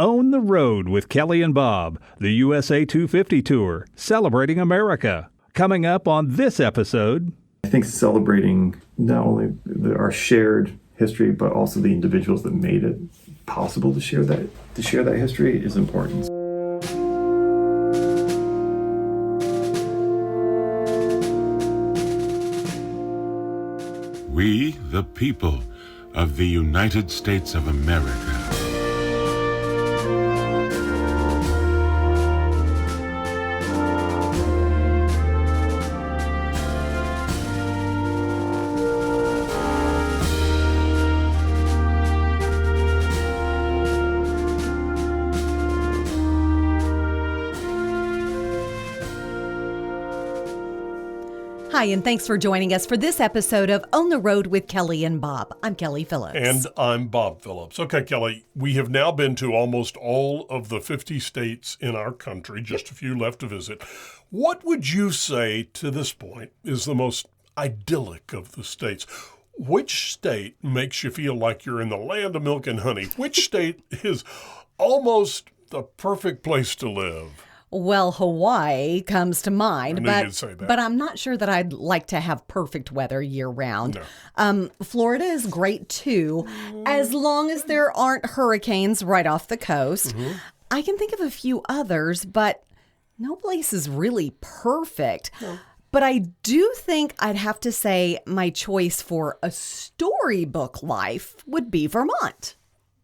On the Road with Kelly and Bob, the USA 250 Tour, celebrating America. Coming up on this episode. I think celebrating not only our shared history, but also the individuals that made it possible to share that history is important. We, the people of the United States of America. Hi, and thanks for joining us for this episode of On the Road with Kelly and Bob. I'm Kelly Phillips. And I'm Bob Phillips. Okay, Kelly, we have now been to almost all of the 50 states in our country, just a few left to visit. What would you say to this point is the most idyllic of the states? Which state makes you feel like you're in the land of milk and honey? Which state is almost the perfect place to live? Well, Hawaii comes to mind, but I'm not sure that I'd like to have perfect weather year-round. No. Florida is great, too, as long as there aren't hurricanes right off the coast. Mm-hmm. I can think of a few others, but no place is really perfect. No. But I do think I'd have to say my choice for a storybook life would be Vermont.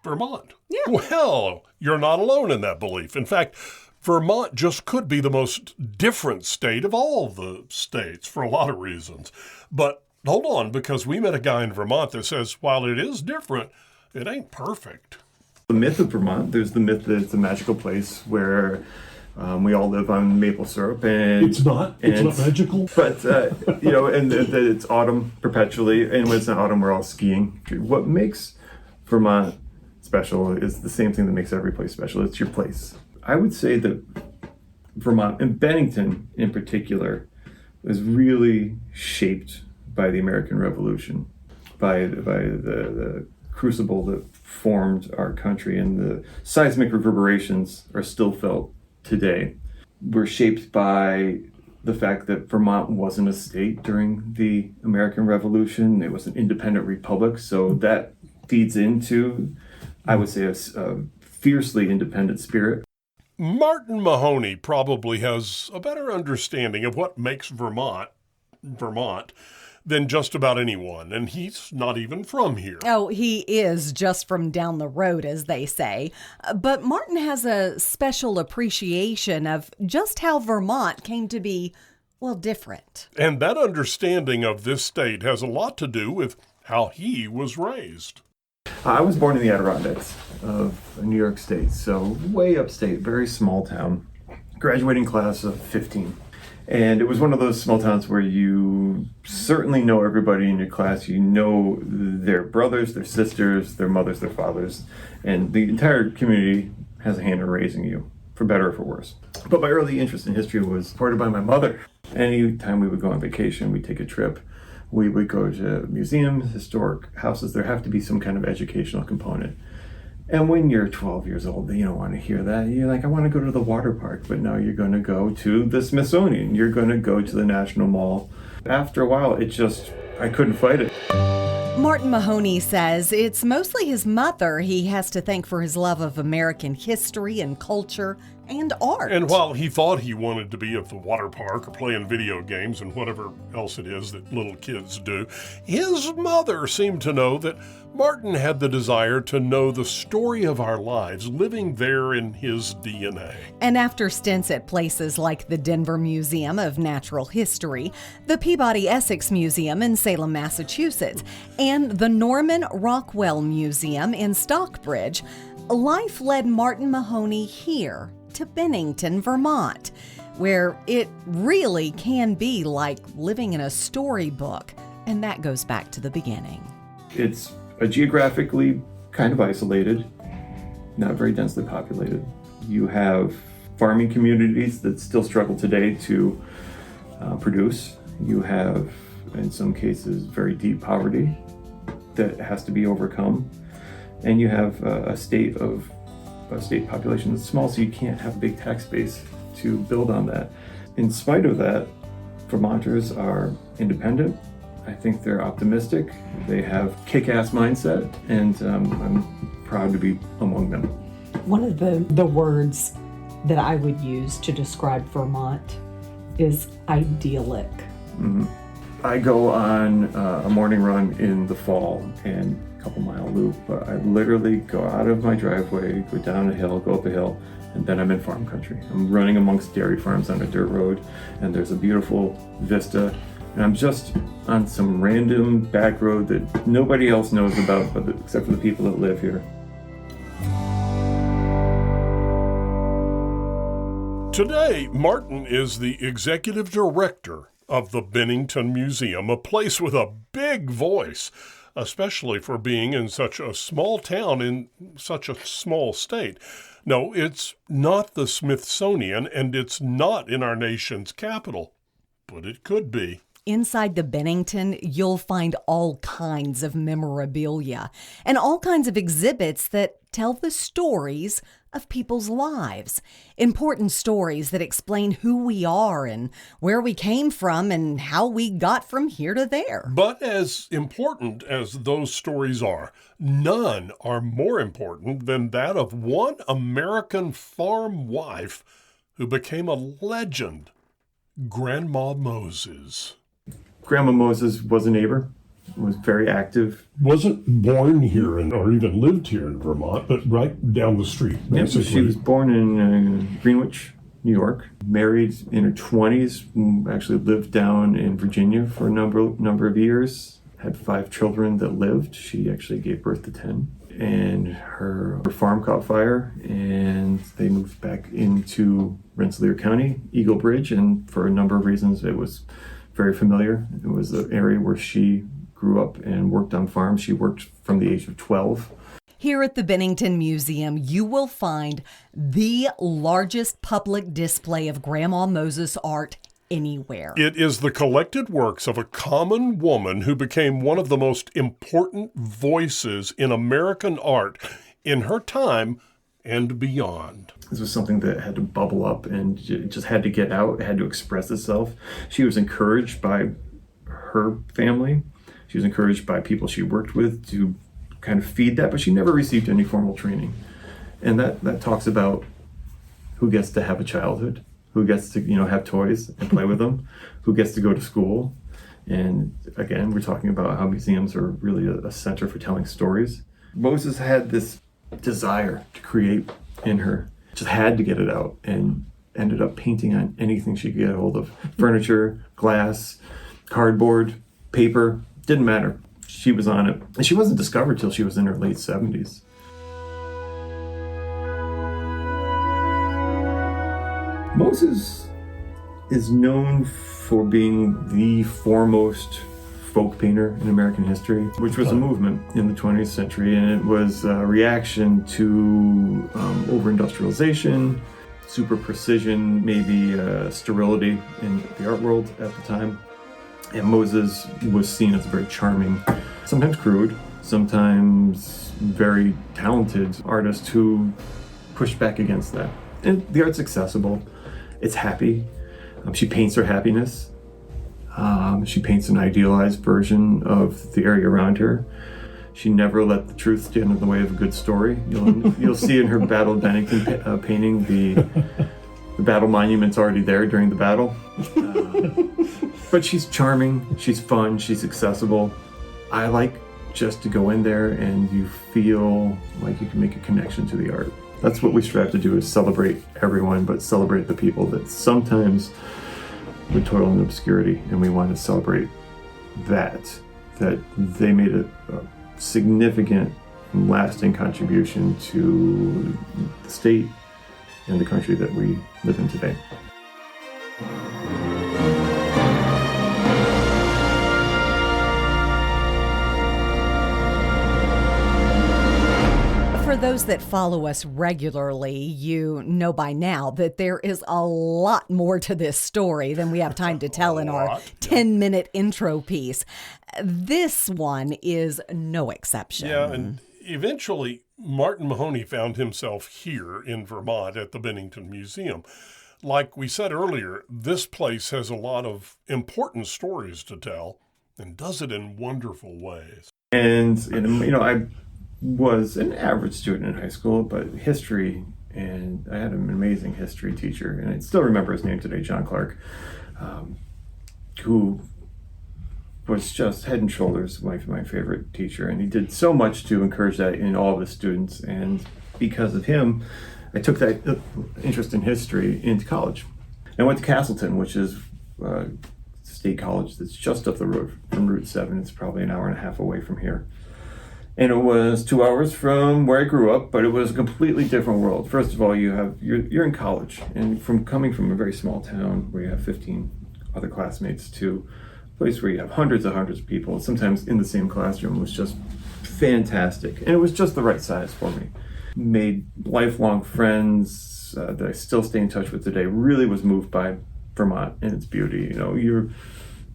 Vermont? Yeah. Well, you're not alone in that belief. In fact, Vermont just could be the most different state of all the states for a lot of reasons. But hold on, because we met a guy in Vermont that says, while it is different, it ain't perfect. The myth of Vermont, there's the myth that it's a magical place where we all live on maple syrup. And it's not magical. But, and that it's autumn perpetually. And when it's not autumn, we're all skiing. What makes Vermont special is the same thing that makes every place special. It's your place. I would say that Vermont, and Bennington in particular, was really shaped by the American Revolution, by the crucible that formed our country, and the seismic reverberations are still felt today. We're shaped by the fact that Vermont wasn't a state during the American Revolution. It was an independent republic, so that feeds into, I would say, a fiercely independent spirit. Martin Mahoney probably has a better understanding of what makes Vermont than just about anyone, and he's not even from here. Oh, he is just from down the road, as they say. But Martin has a special appreciation of just how Vermont came to be, well, different. And that understanding of this state has a lot to do with how he was raised. I was born in the Adirondacks of New York State, so way upstate, very small town, graduating class of 15. And it was one of those small towns where you certainly know everybody in your class. You know their brothers, their sisters, their mothers, their fathers, and the entire community has a hand in raising you, for better or for worse. But my early interest in history was supported by my mother. Anytime we would go on vacation, we'd take a trip. We would go to museums, historic houses. There have to be some kind of educational component. And when you're 12 years old, you don't want to hear that. You're like, I want to go to the water park, but no, you're going to go to the Smithsonian. You're going to go to the National Mall. After a while, I couldn't fight it. Martin Mahoney says it's mostly his mother he has to thank for his love of American history and culture and art. And while he thought he wanted to be at the water park or playing video games and whatever else it is that little kids do, his mother seemed to know that Martin had the desire to know the story of our lives living there in his DNA. And after stints at places like the Denver Museum of Natural History, the Peabody Essex Museum in Salem, Massachusetts, and the Norman Rockwell Museum in Stockbridge, life led Martin Mahoney here to Bennington, Vermont, where it really can be like living in a storybook. And that goes back to the beginning. It's geographically kind of isolated, not very densely populated. You have farming communities that still struggle today to produce. You have, in some cases, very deep poverty that has to be overcome. And you have a state of state population that's small, so you can't have a big tax base to build on that. In spite of that, Vermonters are independent. I think they're optimistic. They have kick-ass mindset, and I'm proud to be among them. One of the words that I would use to describe Vermont is idyllic. Mm-hmm. I go on a morning run in the fall and a couple-mile loop, but I literally go out of my driveway, go down a hill, go up a hill, and then I'm in farm country. I'm running amongst dairy farms on a dirt road, and there's a beautiful vista, and I'm just on some random back road that nobody else knows about except for the people that live here. Today, Martin is the executive director of the Bennington Museum, a place with a big voice, especially for being in such a small town in such a small state. No, it's not the Smithsonian, and it's not in our nation's capital, but it could be. Inside the Bennington, you'll find all kinds of memorabilia and all kinds of exhibits that tell the stories of people's lives. Important stories that explain who we are and where we came from and how we got from here to there. But as important as those stories are, none are more important than that of one American farm wife who became a legend, Grandma Moses. Grandma Moses was a neighbor, was very active. Wasn't born here or even lived here in Vermont, but right down the street, basically. Yeah, she was born in Greenwich, New York, married in her 20s, actually lived down in Virginia for a number of years, had 5 children that lived. She actually gave birth to 10. And her farm caught fire, and they moved back into Rensselaer County, Eagle Bridge, and for a number of reasons it was very familiar. It was the area where she grew up and worked on farms. She worked from the age of 12. Here at the Bennington Museum, you will find the largest public display of Grandma Moses art anywhere. It is the collected works of a common woman who became one of the most important voices in American art in her time and beyond. This was something that had to bubble up and it just had to get out. It had to express itself. She was encouraged by her family. She was encouraged by people she worked with to kind of feed that, but she never received any formal training. And that talks about who gets to have a childhood, who gets to, have toys and play with them, who gets to go to school. And again, we're talking about how museums are really a center for telling stories. Moses had this desire to create in her, just had to get it out, and ended up painting on anything she could get a hold of. Furniture, glass, cardboard, paper, didn't matter. She was on it. And she wasn't discovered till she was in her late 70s. Moses is known for being the foremost folk painter in American history, which was a movement in the 20th century, and it was a reaction to over-industrialization, super precision, maybe sterility in the art world at the time. And Moses was seen as a very charming, sometimes crude, sometimes very talented artist who pushed back against that. And the art's accessible, it's happy. She paints her happiness. She paints an idealized version of the area around her. She never let the truth stand in the way of a good story. You'll see in her Battle of Bennington painting the battle monument's already there during the battle. But she's charming, she's fun, she's accessible. I like just to go in there and you feel like you can make a connection to the art. That's what we strive to do, is celebrate everyone, but celebrate the people that sometimes would toil in obscurity, and we want to celebrate that they made a significant and lasting contribution to the state and the country that we live in today. For those that follow us regularly, you know by now that there is a lot more to this story than we have time to tell in our 10-minute intro piece. This one is no exception. Yeah, and eventually, Martin Mahoney found himself here in Vermont at the Bennington Museum. Like we said earlier, this place has a lot of important stories to tell and does it in wonderful ways. And I was an average student in high school, but history, and I had an amazing history teacher, and I still remember his name today, John Clark, who was just head and shoulders my favorite teacher, and he did so much to encourage that in all of his students. And because of him, I took that interest in history into college. I went to Castleton, which is a state college that's just up the road from Route 7. It's probably an hour and a half away from here. And it was 2 hours from where I grew up, but it was a completely different world. First of all, you're in college, and coming from a very small town where you have 15 other classmates to a place where you have hundreds of people, sometimes in the same classroom, was just fantastic. And it was just the right size for me. Made lifelong friends that I still stay in touch with today. Really was moved by Vermont and its beauty. You're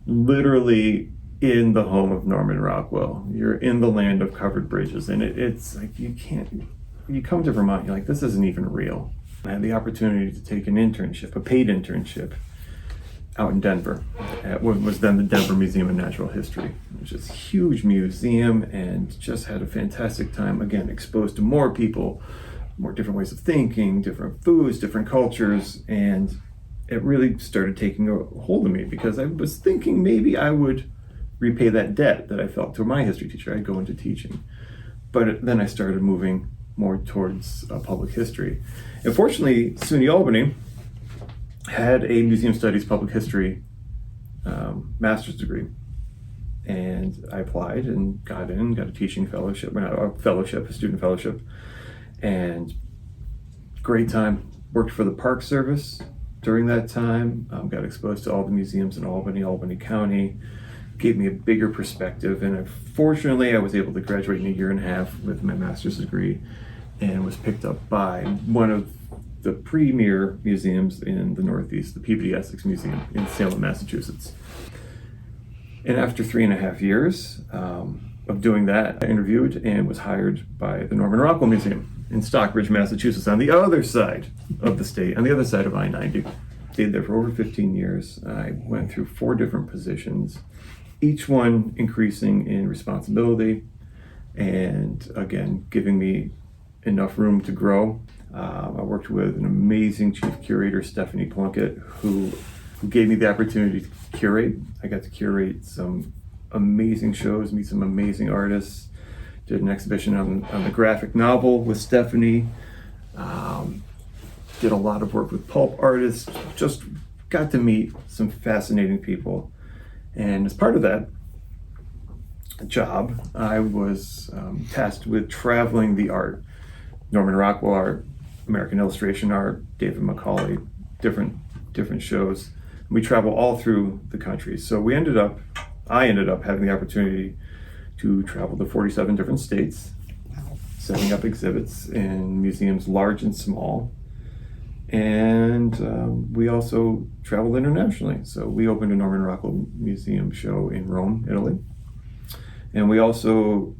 literally in the home of Norman Rockwell. You're in the land of covered bridges, and it's like you come to Vermont, you're like, this isn't even real. I had the opportunity to take an internship, a paid internship, out in Denver at what was then the Denver Museum of Natural History, which is a huge museum, and just had a fantastic time, again, exposed to more people, more different ways of thinking, different foods, different cultures, and it really started taking a hold of me because I was thinking maybe I would repay that debt that I felt to my history teacher. I'd go into teaching. But then I started moving more towards public history. And fortunately, SUNY Albany had a museum studies public history master's degree. And I applied and got a teaching fellowship, a student fellowship. And great time. Worked for the Park Service during that time. Got exposed to all the museums in Albany County. Gave me a bigger perspective, and fortunately I was able to graduate in a year and a half with my master's degree, and was picked up by one of the premier museums in the Northeast, the Peabody Essex Museum in Salem, Massachusetts. And after 3.5 years of doing that, I interviewed and was hired by the Norman Rockwell Museum in Stockbridge, Massachusetts, on the other side of the state, on the other side of I-90. Stayed there for over 15 years. I went through 4 different positions, each one increasing in responsibility and, again, giving me enough room to grow. I worked with an amazing chief curator, Stephanie Plunkett, who gave me the opportunity to curate. I got to curate some amazing shows, meet some amazing artists, did an exhibition on the graphic novel with Stephanie, did a lot of work with pulp artists, just got to meet some fascinating people. And as part of that job, I was tasked with traveling the art, Norman Rockwell art, American Illustration art, David Macaulay, different shows. We travel all through the country. So I ended up having the opportunity to travel to 47 different states, setting up exhibits in museums large and small. And we also traveled internationally. So we opened a Norman Rockwell Museum show in Rome, Italy. And we also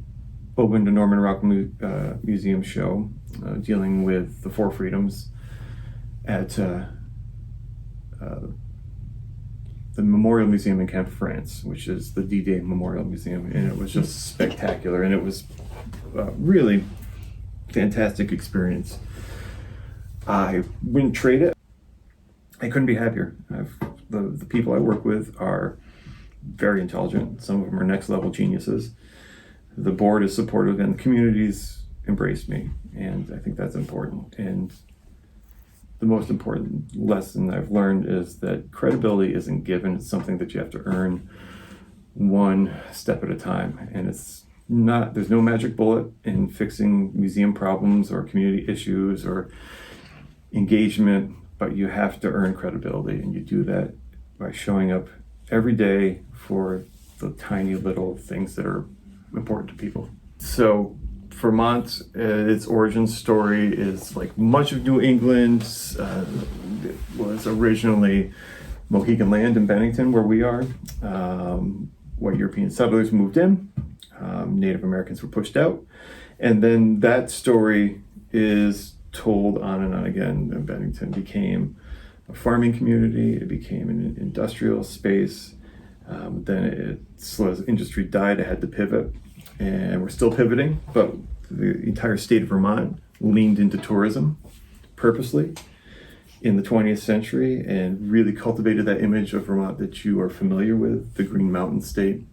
opened a Norman Rockwell Museum show dealing with the 4 freedoms at the Memorial Museum in Camp France, which is the D-Day Memorial Museum. And it was just spectacular. And it was a really fantastic experience. I wouldn't trade it. I couldn't be happier. The people I work with are very intelligent. Some of them are next level geniuses. The board is supportive and the communities embraced me. And I think that's important. And the most important lesson I've learned is that credibility isn't given. It's something that you have to earn one step at a time. And there's no magic bullet in fixing museum problems or community issues or engagement, but you have to earn credibility, and you do that by showing up every day for the tiny little things that are important to people. So Vermont, its origin story is like much of New England. It was originally Mohegan land in Bennington, where we are. White European settlers moved in. Native Americans were pushed out. And then that story is told on and on again. And Bennington became a farming community. It became an industrial space. Then as industry died, it had to pivot. And we're still pivoting, but the entire state of Vermont leaned into tourism purposely in the 20th century and really cultivated that image of Vermont that you are familiar with, the Green Mountain State.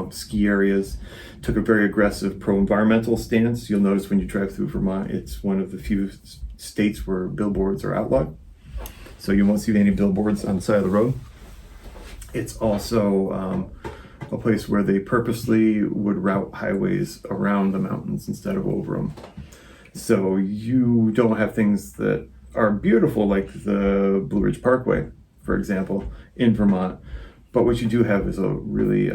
Ski areas, took a very aggressive pro-environmental stance. You'll notice when you drive through Vermont, it's one of the few states where billboards are outlawed. So you won't see any billboards on the side of the road. It's also a place where they purposely would route highways around the mountains instead of over them. So you don't have things that are beautiful like the Blue Ridge Parkway, for example, in Vermont. But what you do have is a really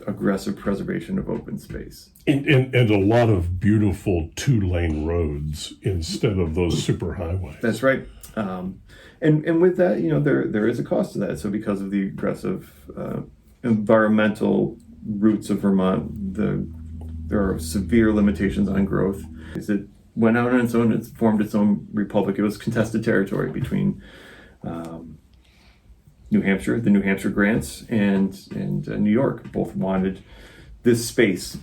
aggressive preservation of open space. And a lot of beautiful 2-lane roads instead of those super highways. That's right. And with that, there is a cost to that. So because of the aggressive environmental roots of Vermont, there are severe limitations on growth. It went out on its own, it formed its own republic. It was contested territory between New Hampshire, the New Hampshire Grants, and New York. Both wanted this space.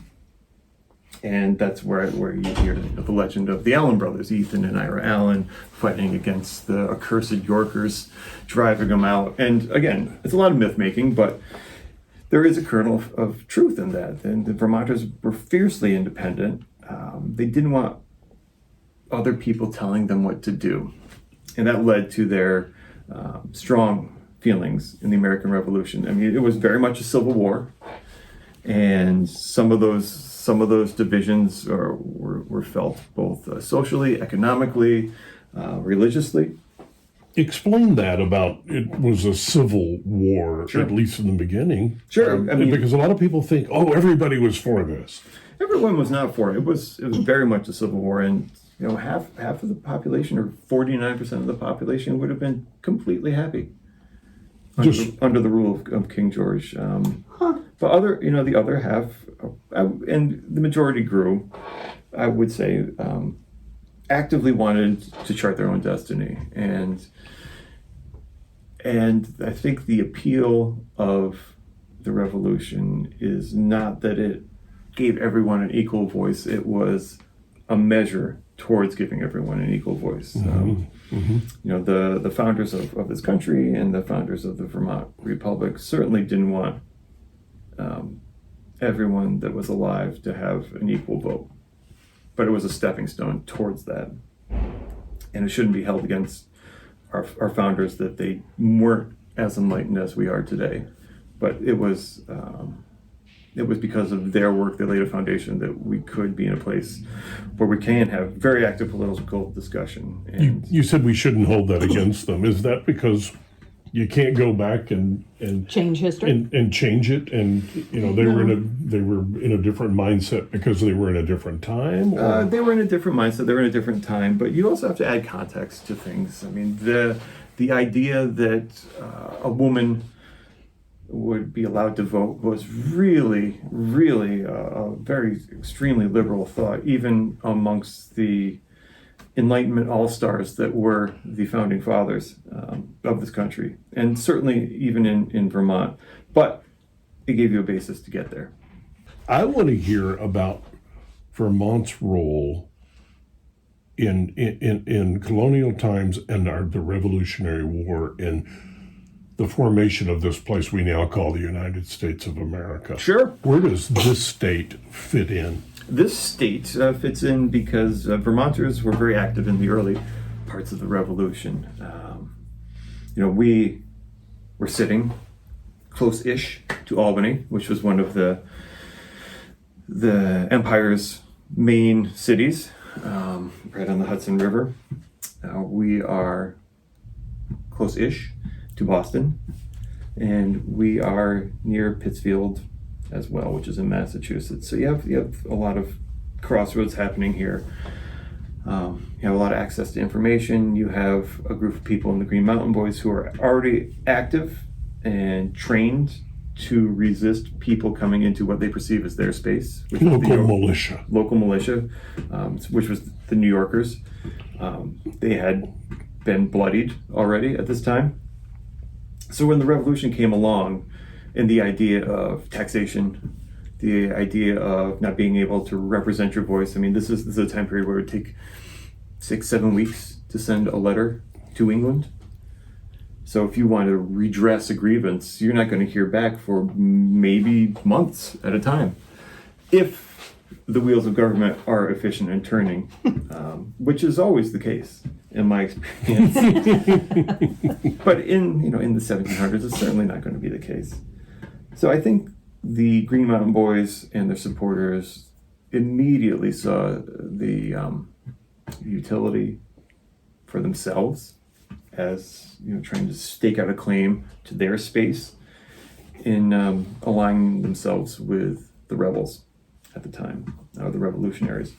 And that's where you hear the legend of the Allen brothers, Ethan and Ira Allen, fighting against the accursed Yorkers, driving them out. And again, it's a lot of myth making, but there is a kernel of truth in that. And the Vermonters were fiercely independent. They didn't want other people telling them what to do. And that led to their strong feelings in the American Revolution. I mean, it was very much a civil war. And some of those divisions were felt both socially, economically, religiously. Explain that about it was a civil war, Sure. at least in the beginning. Sure. Because a lot of people think, everybody was for this. Everyone was not for it. It was very much a civil war, and half of the population, or 49% of the population, would have been completely happy under the rule of King George. But the other half, and the majority grew, I would say, actively wanted to chart their own destiny. And I think the appeal of the revolution is not that it gave everyone an equal voice. It was a measure towards giving everyone an equal voice. The founders of this country and the founders of the Vermont Republic certainly didn't want everyone that was alive to have an equal vote. But it was a stepping stone towards that. And it shouldn't be held against our founders that they weren't as enlightened as we are today. But it was because of their work they laid a foundation that we could be in a place where we can have very active political discussion. And You said we shouldn't hold that against them. Is that because you can't go back and change history and change it? And they were in a different mindset because they were in a different time? They were in a different mindset. They were in a different time. But you also have to add context to things. I mean, the idea that a woman would be allowed to vote was really, really a very extremely liberal thought, even amongst the Enlightenment all-stars that were the founding fathers of this country, and certainly even in Vermont. But it gave you a basis to get there. I want to hear about Vermont's role in colonial times and the Revolutionary War in the formation of this place we now call the United States of America. Sure. Where does this state fit in? This state fits in because Vermonters were very active in the early parts of the Revolution. We were sitting close-ish to Albany, which was one of the Empire's main cities, right on the Hudson River. We are close-ish to Boston, and we are near Pittsfield as well, which is in Massachusetts. So you have a lot of crossroads happening here. You have a lot of access to information. You have a group of people in the Green Mountain Boys who are already active and trained to resist people coming into what they perceive as their space. Local militia. Local militia, which was the New Yorkers. They had been bloodied already at this time. So when the revolution came along, and the idea of taxation, the idea of not being able to represent your voice, I mean, this is a time period where it would take 6-7 weeks to send a letter to England. So if you want to redress a grievance, you're not going to hear back for maybe months at a time, if the wheels of government are efficient and turning, which is always the case in my experience. But in the 1700s, it's certainly not going to be the case. So I think the Green Mountain Boys and their supporters immediately saw the utility for themselves as trying to stake out a claim to their space in aligning themselves with the rebels at the time, the revolutionaries.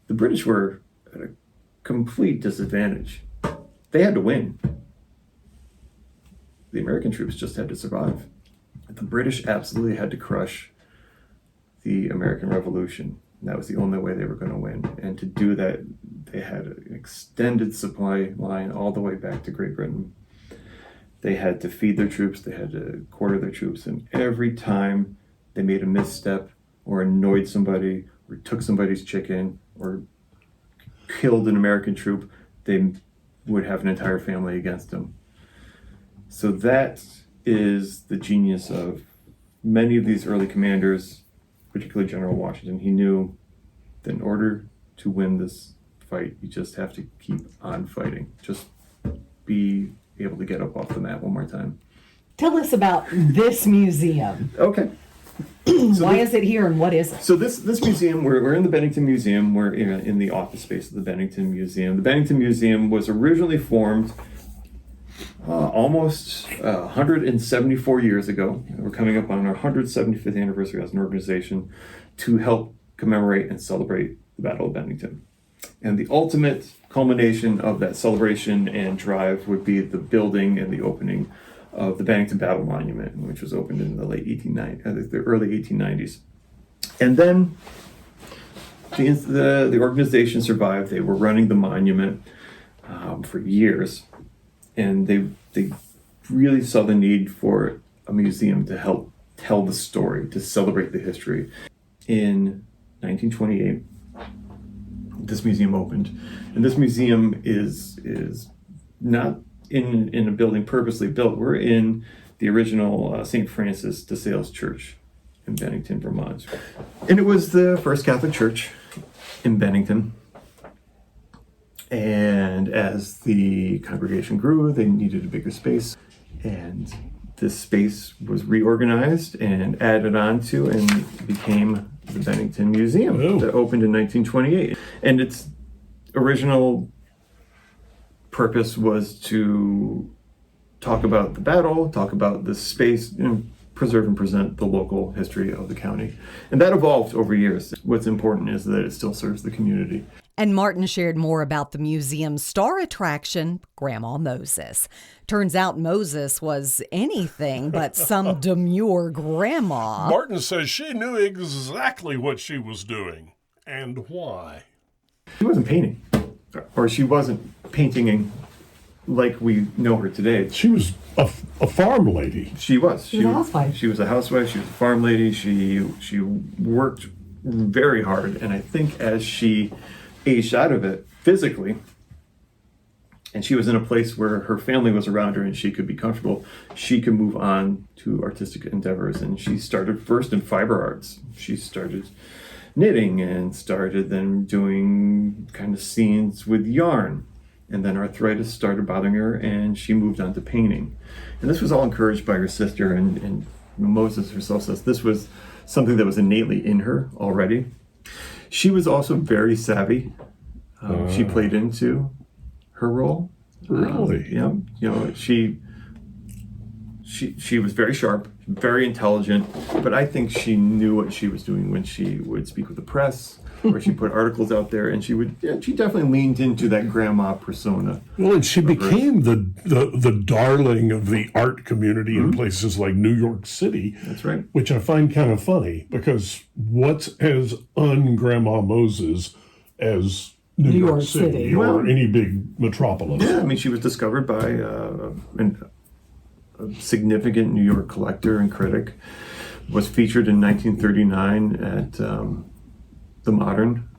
The British were at a complete disadvantage. They had to win. The American troops just had to survive. The British absolutely had to crush the American Revolution. That was the only way they were going to win. And to do that, they had an extended supply line all the way back to Great Britain. They had to feed their troops, they had to quarter their troops, and every time they made a misstep or annoyed somebody or took somebody's chicken or killed an American troop, they would have an entire family against them. So that is the genius of many of these early commanders, particularly General Washington. He knew that in order to win this fight, you just have to keep on fighting. Just be able to get up off the mat one more time. Tell us about this museum. Okay. Why is it here and what is it? So this museum, we're in the Bennington Museum. We're in the office space of the Bennington Museum. The Bennington Museum was originally formed almost 174 years ago. We're coming up on our 175th anniversary as an organization to help commemorate and celebrate the Battle of Bennington. And the ultimate culmination of that celebration and drive would be the building and the opening of the Bennington Battle Monument, which was opened in the early 1890s. And then the organization survived. They were running the monument for years, and they really saw the need for a museum to help tell the story, to celebrate the history. In 1928, this museum opened, and this museum is not in a building purposely built. We're in the original St. Francis de Sales Church in Bennington, Vermont. And it was the first Catholic church in Bennington. And as the congregation grew, they needed a bigger space. And this space was reorganized and added on to and became the Bennington Museum that opened in 1928. And its original purpose was to talk about the battle, talk about the space, preserve and present the local history of the county. And that evolved over years. What's important is that it still serves the community. And Martin shared more about the museum's star attraction, Grandma Moses. Turns out Moses was anything but some demure grandma. Martin says she knew exactly what she was doing and why. She wasn't painting, or she wasn't painting like we know her today. She was a farm lady. She was. She was a housewife. She was a housewife. She was a farm lady. She worked very hard, and I think as she aged out of it physically, and she was in a place where her family was around her and she could be comfortable, she could move on to artistic endeavors. And she started first in fiber arts. She started knitting and started then doing kind of scenes with yarn. And then arthritis started bothering her and she moved on to painting. And this was all encouraged by her sister, and Moses herself says this was something that was innately in her already. She was also very savvy. She played into her role. Really? She she was very sharp, very intelligent, but I think she knew what she was doing when she would speak with the press or she put articles out there, and she definitely leaned into that grandma persona. Well, and she became the darling of the art community in places like New York City. That's right. Which I find kind of funny, because what's as un-Grandma Moses as New York City or any big metropolis? Yeah, I mean, she was discovered by a significant New York collector and critic, was featured in 1939 at the Modern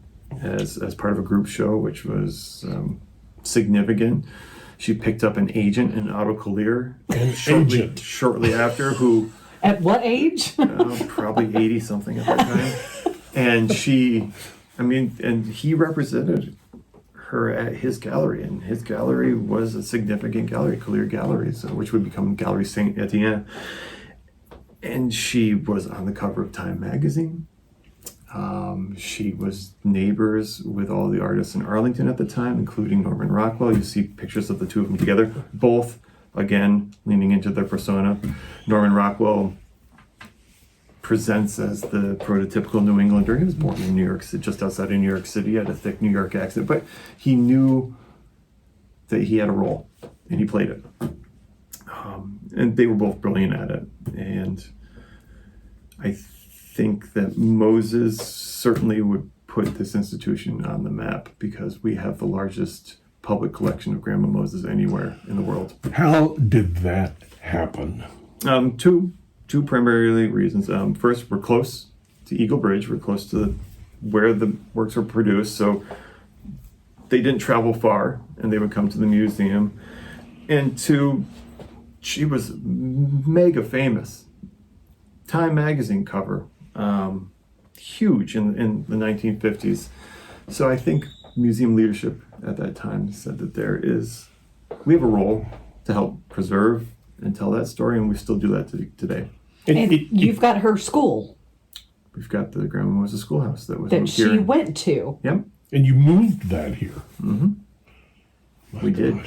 as part of a group show, which was significant. She picked up an agent in Otto Collier shortly after, who... At what age? Probably 80-something at that time. And he represented her at his gallery, and his gallery was a significant gallery, Collier Galleries, which would become Gallery Saint Etienne. And she was on the cover of Time magazine. She was neighbors with all the artists in Arlington at the time, including Norman Rockwell. You see pictures of the two of them together, both, again, leaning into their persona. Norman Rockwell presents as the prototypical New Englander. He was born in New York City, just outside of New York City. He had a thick New York accent, but he knew that he had a role, and he played it. And they were both brilliant at it. And I think that Moses certainly would put this institution on the map, because we have the largest public collection of Grandma Moses anywhere in the world. How did that happen? Two primarily reasons. First, we're close to Eagle Bridge. We're close to where the works were produced, so they didn't travel far, and they would come to the museum. And two, she was mega famous. Time magazine cover, huge in the 1950s. So I think museum leadership at that time said that we have a role to help preserve and tell that story, and we still do that today. And you've got her school. We've got the Grandma Moses Schoolhouse that she went to. Yep. And you moved that here. Mm-hmm. We did.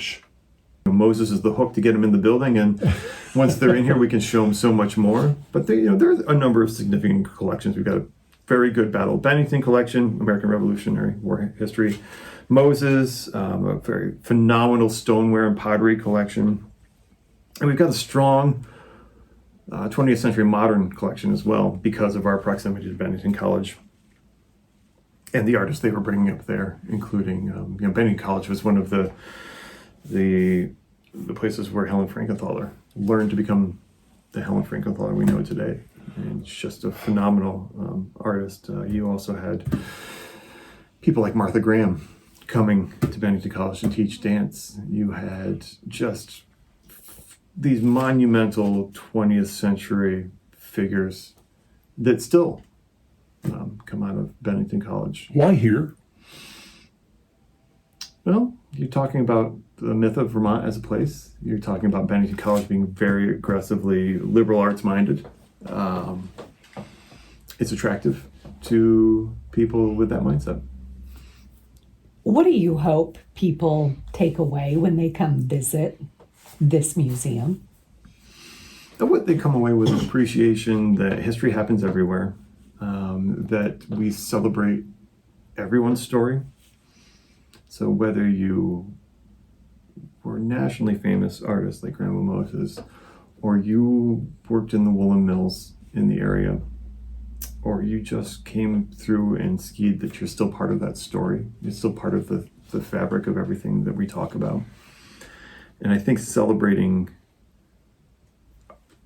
Moses is the hook to get them in the building, and once they're in here, we can show them so much more. But there's a number of significant collections. We've got a very good Battle of Bennington collection, American Revolutionary War history. Moses, a very phenomenal stoneware and pottery collection. And we've got a strong 20th century modern collection as well, because of our proximity to Bennington College and the artists they were bringing up there, including Bennington College was one of the places where Helen Frankenthaler learned to become the Helen Frankenthaler we know today. And it's just a phenomenal artist. You also had people like Martha Graham coming to Bennington College to teach dance. You had just these monumental 20th century figures that still come out of Bennington College. Why here? Well, you're talking about the myth of Vermont as a place. You're talking about Bennington College being very aggressively liberal arts minded. It's attractive to people with that mindset. What do you hope people take away when they come visit this museum? What they come away with an appreciation that history happens everywhere, that we celebrate everyone's story. So whether you were nationally famous artists like Grandma Moses, or you worked in the woolen mills in the area, or you just came through and skied, that you're still part of that story. You're still part of the fabric of everything that we talk about. And I think celebrating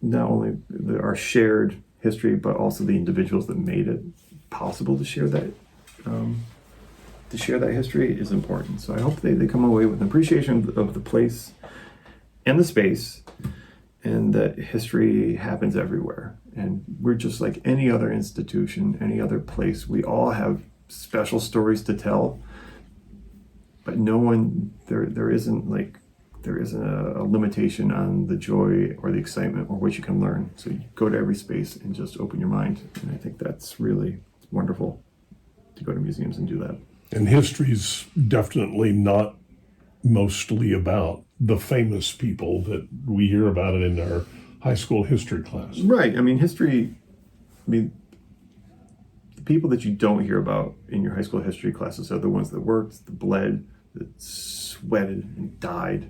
not only our shared history, but also the individuals that made it possible to share that history is important. So I hope they come away with an appreciation of the place and the space, and that history happens everywhere. And we're just like any other institution, any other place. We all have special stories to tell, but there isn't a limitation on the joy or the excitement or what you can learn. So you go to every space and just open your mind. And I think that's really wonderful to go to museums and do that. And history's definitely not mostly about the famous people that we hear about it in our high school history class. Right. I mean, history, the people that you don't hear about in your high school history classes are the ones that worked, that bled, that sweated and died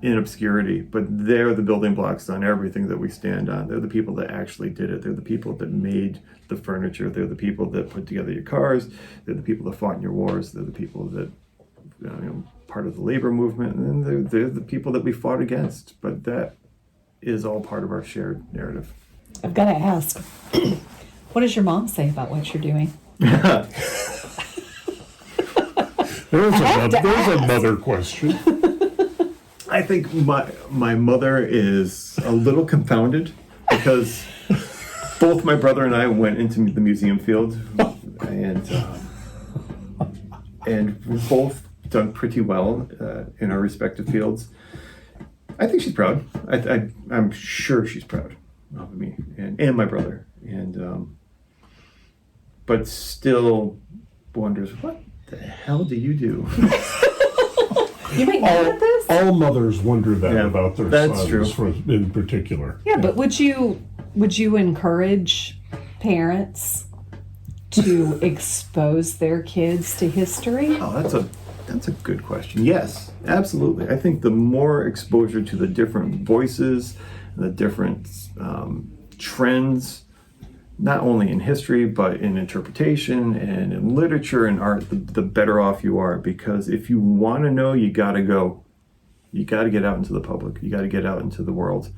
in obscurity. But they're the building blocks on everything that we stand on. They're the people that actually did it. They're the people that made the furniture. They're the people that put together your cars. They're the people that fought in your wars. They're the people that, part of the labor movement. And then they're the people that we fought against. But that is all part of our shared narrative. I've got to ask, what does your mom say about what you're doing? There's a mother question. I think my mother is a little confounded because both my brother and I went into the museum field, and we've both done pretty well in our respective fields. I think she's proud. I'm sure she's proud of me and my brother, but still wonders, what the hell do you do? You might know about this? All mothers wonder that about their that's sons true. In particular. Yeah, but would you encourage parents to expose their kids to history? Oh, that's a good question. Yes, absolutely. I think the more exposure to the different voices, the different trends, not only in history, but in interpretation and in literature and art, the better off you are. Because if you want to know, you got to go. You got to get out into the public. You got to get out into the world.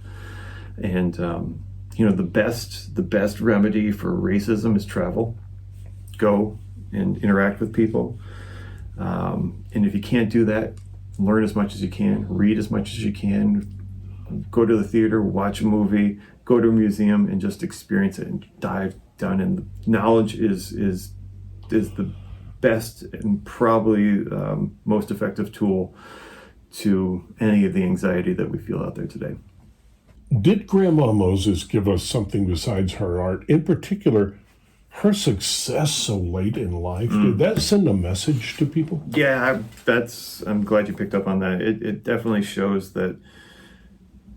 And, the best remedy for racism is travel. Go and interact with people. And if you can't do that, learn as much as you can, read as much as you can, go to the theater, watch a movie, go to a museum, and just experience it and dive down. And knowledge is the best and probably most effective tool to any of the anxiety that we feel out there today. Did Grandma Moses give us something besides her art? In particular, her success so late in life, did that send a message to people? Yeah, I'm glad you picked up on that. It definitely shows that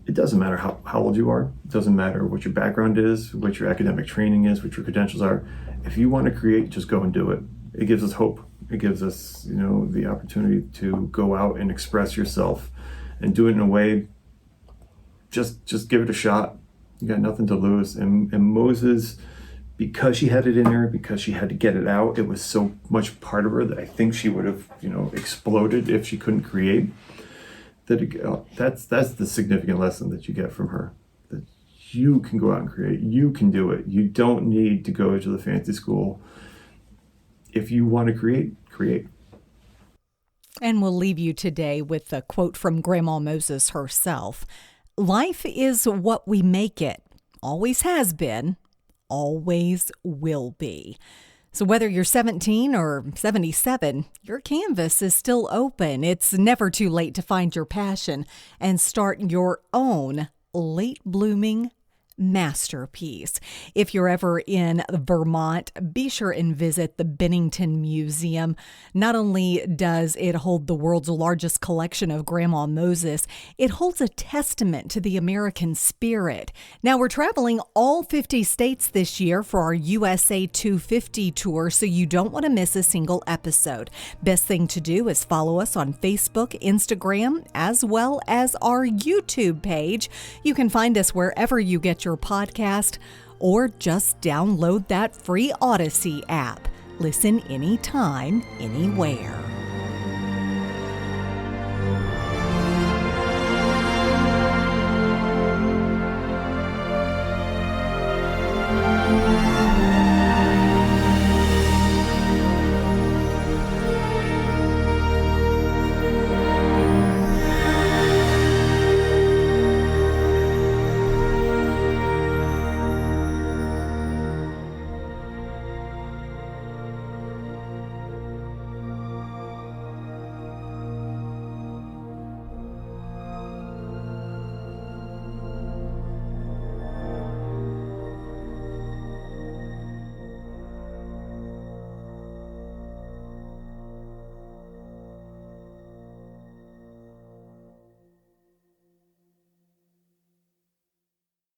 it doesn't matter how old you are. It doesn't matter what your background is, what your academic training is, what your credentials are. If you want to create, just go and do it. It gives us hope. It gives us, the opportunity to go out and express yourself and do it in a way, just give it a shot. You got nothing to lose. And Moses, because she had it in her, because she had to get it out, it was so much part of her that I think she would have, exploded if she couldn't create. That's the significant lesson that you get from her. That you can go out and create. You can do it. You don't need to go to the fancy school. If you want to create, create. And we'll leave you today with a quote from Grandma Moses herself. Life is what we make it. Always has been. Always will be. So whether you're 17 or 77, your canvas is still open. It's never too late to find your passion and start your own late blooming masterpiece. If you're ever in Vermont, be sure and visit the Bennington Museum. Not only does it hold the world's largest collection of Grandma Moses, it holds a testament to the American spirit. Now, we're traveling all 50 states this year for our USA 250 tour, so you don't want to miss a single episode. Best thing to do is follow us on Facebook, Instagram, as well as our YouTube page. You can find us wherever you get your podcast, or just download that free Odyssey app. Listen anytime, anywhere.